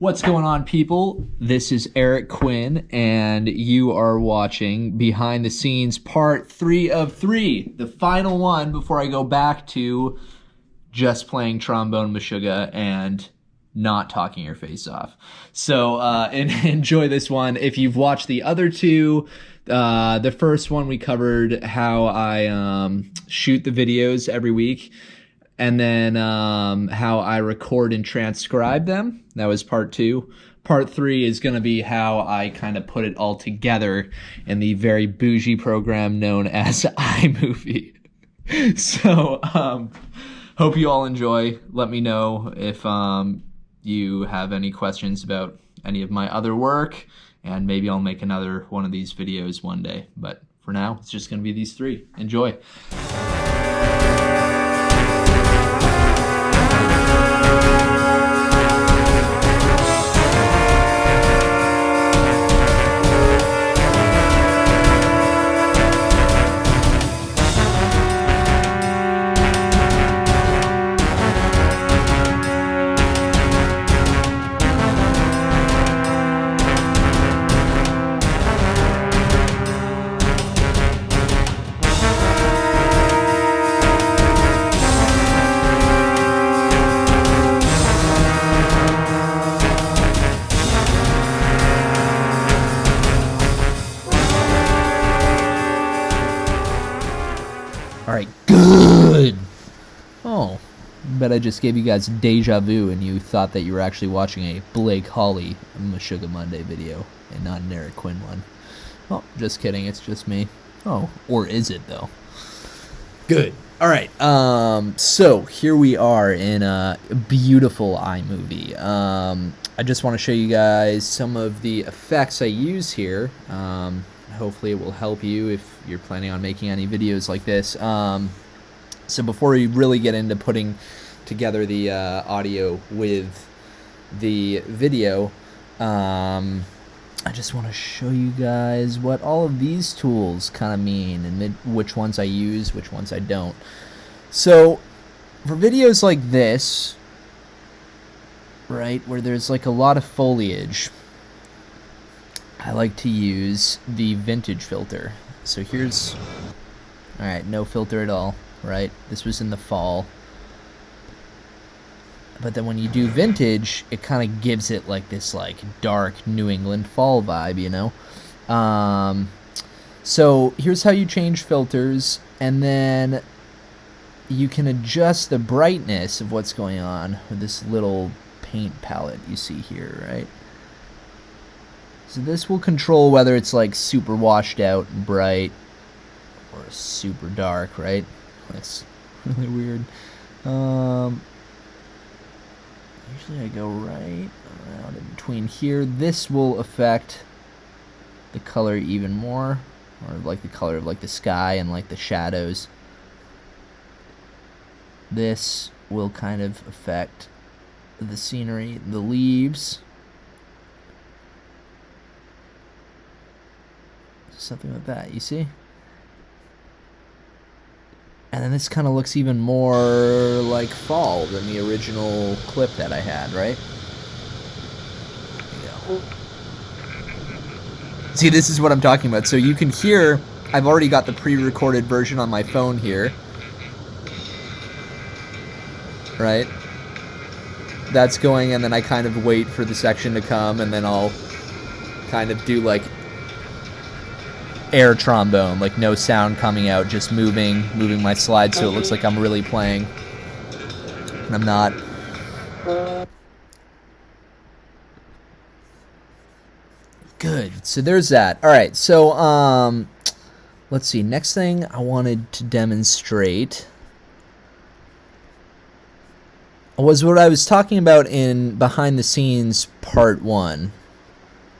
What's going on, people? This is Eric Quinn, and you are watching Behind the Scenes Part 3 of 3, the final one before I go back to just playing trombone Meshuggah and not talking your face off. So enjoy this one. If you've watched the other two, the first one we covered how I shoot the videos every week, and then how I record and transcribe them. That was part 2. Part 3 is going to be how I kind of put it all together in the very bougie program known as iMovie. So, hope you all enjoy. Let me know if you have any questions about any of my other work, and maybe I'll make another one of these videos one day. But for now, it's just going to be these 3. Enjoy. Alright, good! Oh, bet I just gave you guys deja vu and you thought that you were actually watching a Blake Hawley Meshuggah Monday video and not an Eric Quinn one. Oh, just kidding, it's just me. Oh, or is it though? Good. Alright, so here we are in a beautiful iMovie. I just want to show you guys some of the effects I use here. Hopefully it will help you if you're planning on making any videos like this. So before we really get into putting together the audio with the video, I just want to show you guys what all of these tools kind of mean and which ones I use, which ones I don't. So for videos like this, right, where there's like a lot of foliage, I like to use the vintage filter. So here's, alright, no filter at all, right? This was in the fall. But then when you do vintage, it kind of gives it like this like dark New England fall vibe, you know? So here's how you change filters, and then you can adjust the brightness of what's going on with this little paint palette you see here, right? So this will control whether it's like super washed out and bright or super dark, right? That's really weird. Usually I go right around in between here. This will affect the color even more, or like the color of like the sky and like the shadows. This will kind of affect the scenery, the leaves. Something like that, you see? And then this kind of looks even more like fall than the original clip that I had, right? There you go. See, this is what I'm talking about. So you can hear, I've already got the pre-recorded version on my phone here. Right? That's going, and then I kind of wait for the section to come, and then I'll kind of do like air trombone, like no sound coming out, just moving my slide so it looks like I'm really playing, and I'm not. Good. So there's that. All right. So let's see. Next thing I wanted to demonstrate was what I was talking about in Behind the Scenes Part 1,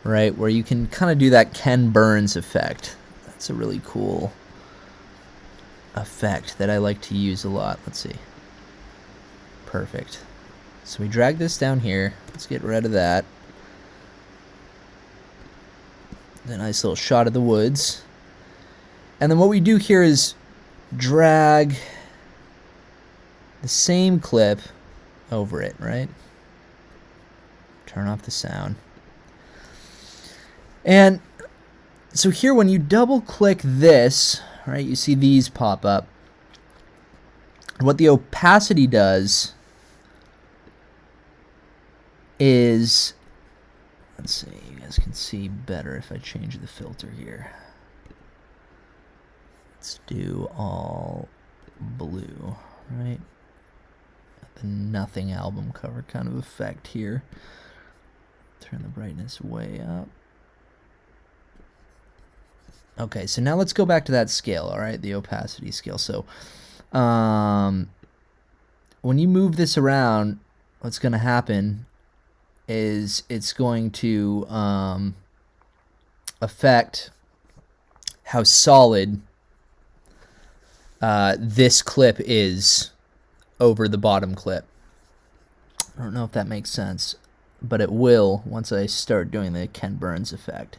right, where you can kind of do that Ken Burns effect. That's a really cool effect that I like to use a lot. Let's see. Perfect. So we drag this down here. Let's get rid of that. A nice little shot of the woods. And then what we do here is drag the same clip over it, right? Turn off the sound. And so here, when you double click this, right, you see these pop up. What the opacity does is, let's see, you guys can see better if I change the filter here. Let's do all blue, right? The Nothing album cover kind of effect here. Turn the brightness way up. Okay, so now let's go back to that scale, all right, the opacity scale. So when you move this around, what's going to happen is it's going to affect how solid this clip is over the bottom clip. I don't know if that makes sense, but it will once I start doing the Ken Burns effect.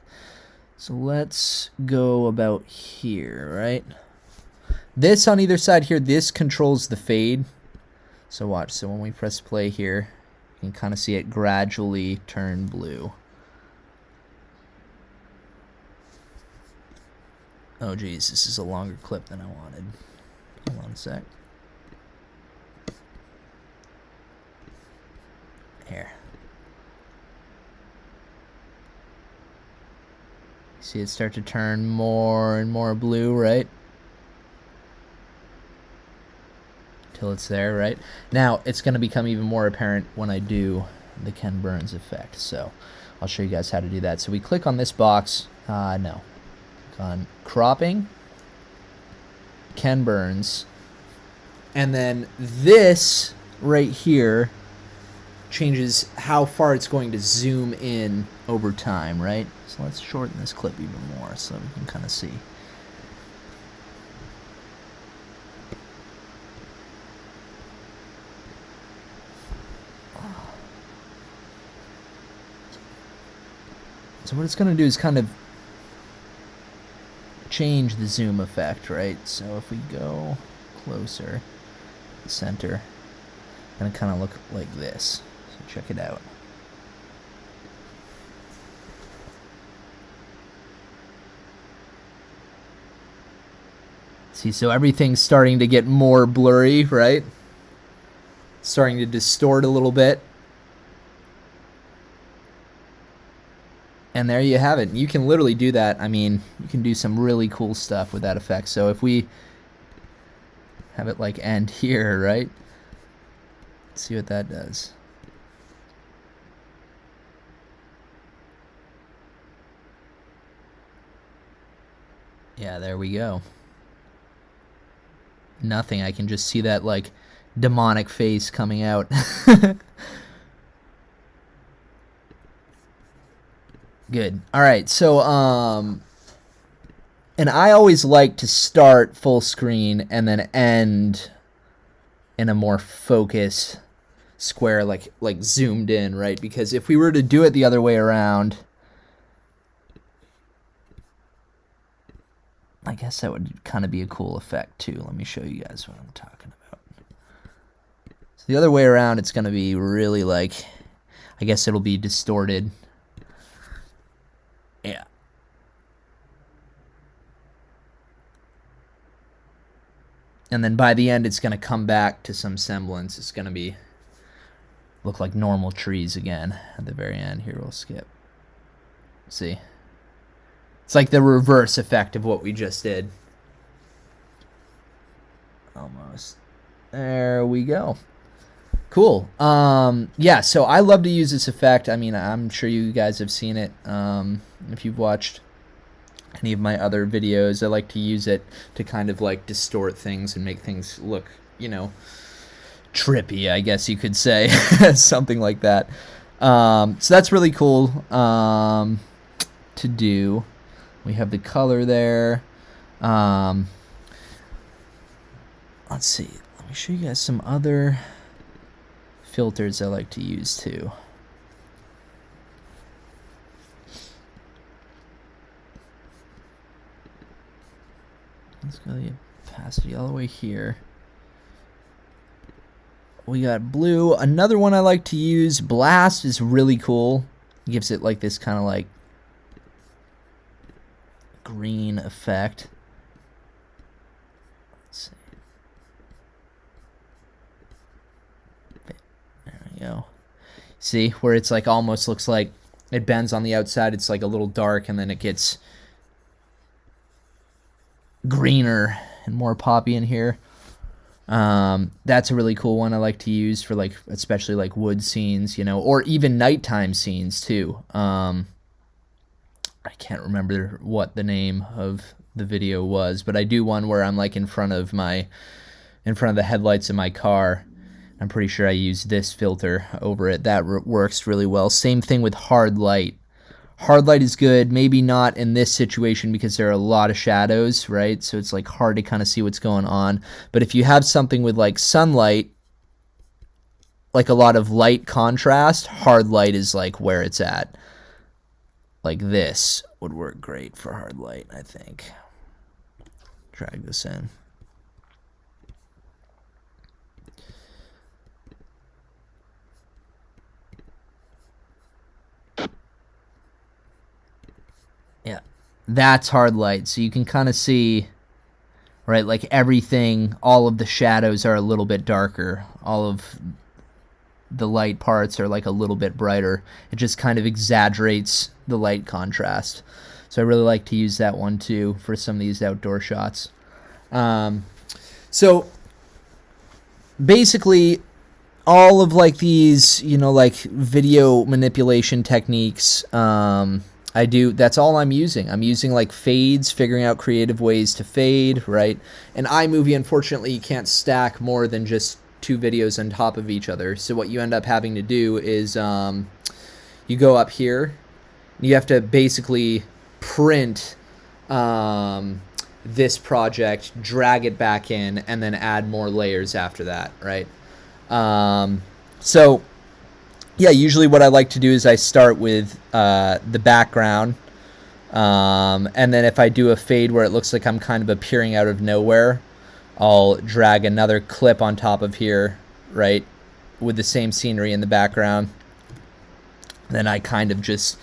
So let's go about here, right? This on either side here, this controls the fade. So watch, so when we press play here, you can kind of see it gradually turn blue. Oh geez, this is a longer clip than I wanted. Hold on a sec. Here. See it start to turn more and more blue, right? Till it's there, right? Now, it's going to become even more apparent when I do the Ken Burns effect. So, I'll show you guys how to do that. So, we click on this box. No. Click on cropping, Ken Burns, and then this right here changes how far it's going to zoom in over time, right? So let's shorten this clip even more so we can kind of see. So what it's going to do is kind of change the zoom effect, right? So if we go closer, the center, it's going to kind of look like this. So check it out. See, so everything's starting to get more blurry, right? Starting to distort a little bit. And there you have it. You can literally do that. I mean, you can do some really cool stuff with that effect. So if we have it like end here, right? Let's see what that does. Yeah, there we go. Nothing. I can just see that like demonic face coming out. Good. All right. So, and I always like to start full screen and then end in a more focused square, like zoomed in, right? Because if we were to do it the other way around, I guess that would kind of be a cool effect too. Let me show you guys what I'm talking about. So the other way around, it's going to be really like, I guess it'll be distorted. Yeah. And then by the end, it's going to come back to some semblance. It's going to be look like normal trees again at the very end. Here, we'll skip. See? It's like the reverse effect of what we just did. Almost. There we go. Cool. Yeah, so I love to use this effect. I mean, I'm sure you guys have seen it. If you've watched any of my other videos, I like to use it to kind of like distort things and make things look, you know, trippy, I guess you could say. Something like that. So that's really cool to do. We have the color there. Let's see. Let me show you guys some other filters I like to use too. Let's go to the opacity all the way here. we got blue. Another one I like to use, Blast, is really cool. It gives it like this kind of like green effect. Let's see. There we go. See, where it's like almost looks like it bends on the outside. It's like a little dark, and then it gets greener and more poppy in here. That's a really cool one I like to use for like, especially like wood scenes, you know, or even nighttime scenes too. I can't remember what the name of the video was, but I do one where I'm like in front of the headlights of my car. I'm pretty sure I use this filter over it. That works really well. Same thing with hard light. Hard light is good, maybe not in this situation because there are a lot of shadows, right? So it's like hard to kind of see what's going on. But if you have something with like sunlight, like a lot of light contrast, hard light is like where it's at. Like this would work great for hard light, I think. Drag this in. Yeah, that's hard light. So you can kind of see, right, like everything, all of the shadows are a little bit darker. All of the light parts are like a little bit brighter. It just kind of exaggerates the light contrast. So I really like to use that one too for some of these outdoor shots. So basically all of like these, you know, like video manipulation techniques, that's all I'm using. I'm using like fades, figuring out creative ways to fade, right? In iMovie, unfortunately, you can't stack more than just 2 videos on top of each other. So what you end up having to do is you go up here, you have to basically print this project, drag it back in, and then add more layers after that, right? So yeah, usually what I like to do is I start with the background, and then if I do a fade where it looks like I'm kind of appearing out of nowhere, I'll drag another clip on top of here, right, with the same scenery in the background. Then I kind of just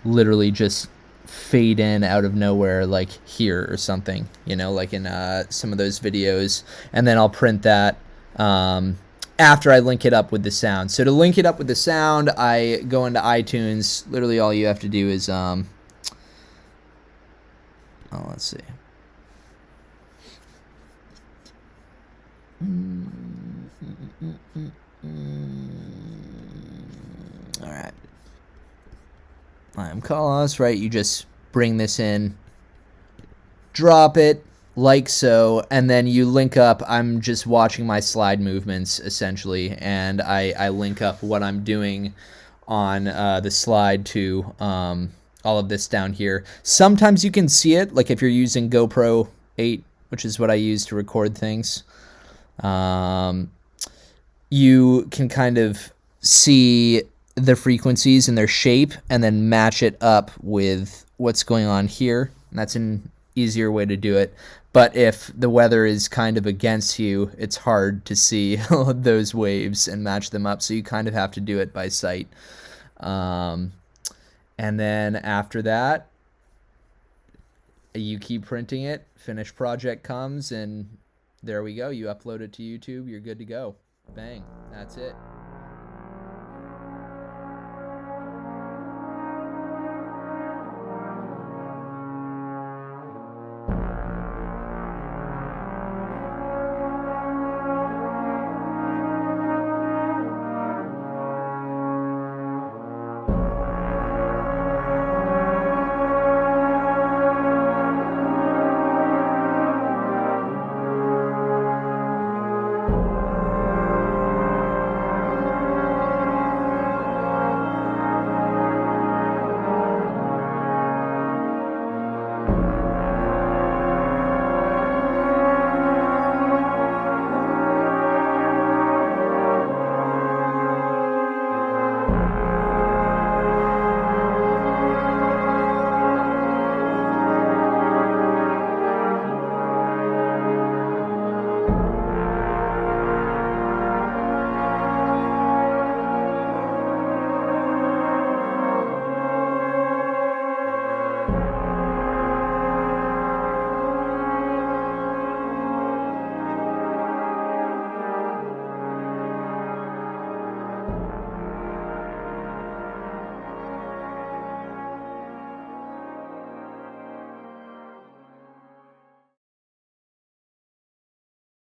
literally just fade in out of nowhere, like here or something, you know, like in some of those videos, and then I'll print that after I link it up with the sound. So to link it up with the sound, I go into iTunes. Literally all you have to do is let's see. All right. I'm Carlos, right? You just bring this in, drop it like so, and then you link up. I'm just watching my slide movements essentially, and I link up what I'm doing on the slide to all of this down here. Sometimes you can see it, like if you're using GoPro 8, which is what I use to record things. You can kind of see the frequencies and their shape and then match it up with what's going on here. And that's an easier way to do it. But if the weather is kind of against you, it's hard to see those waves and match them up. So you kind of have to do it by sight. And then after that, you keep printing it, finished project comes, and there we go. You upload it to YouTube, you're good to go. Bang, that's it.